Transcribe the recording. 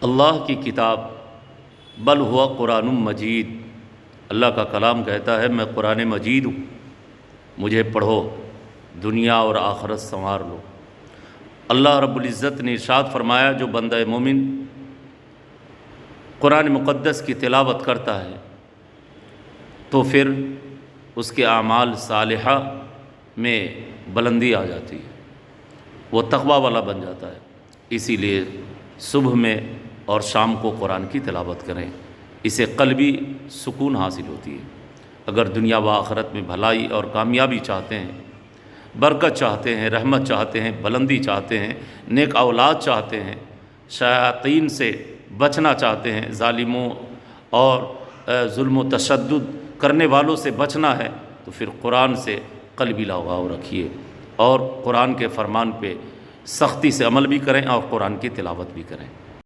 اللہ کی کتاب بل ہوا قرآن مجید، اللہ کا کلام کہتا ہے میں قرآن مجید ہوں، مجھے پڑھو، دنیا اور آخرت سنوار لو۔ اللہ رب العزت نے ارشاد فرمایا جو بندہ مومن قرآن مقدس کی تلاوت کرتا ہے تو پھر اس کے اعمال صالحہ میں بلندی آ جاتی ہے، وہ تقوی والا بن جاتا ہے۔ اسی لیے صبح میں اور شام کو قرآن کی تلاوت کریں، اسے قلبی سکون حاصل ہوتی ہے۔ اگر دنیا و آخرت میں بھلائی اور کامیابی چاہتے ہیں، برکت چاہتے ہیں، رحمت چاہتے ہیں، بلندی چاہتے ہیں، نیک اولاد چاہتے ہیں، شیاطین سے بچنا چاہتے ہیں، ظالموں اور ظلم و تشدد کرنے والوں سے بچنا ہے، تو پھر قرآن سے قلبی لگاؤ رکھیے اور قرآن کے فرمان پہ سختی سے عمل بھی کریں اور قرآن کی تلاوت بھی کریں۔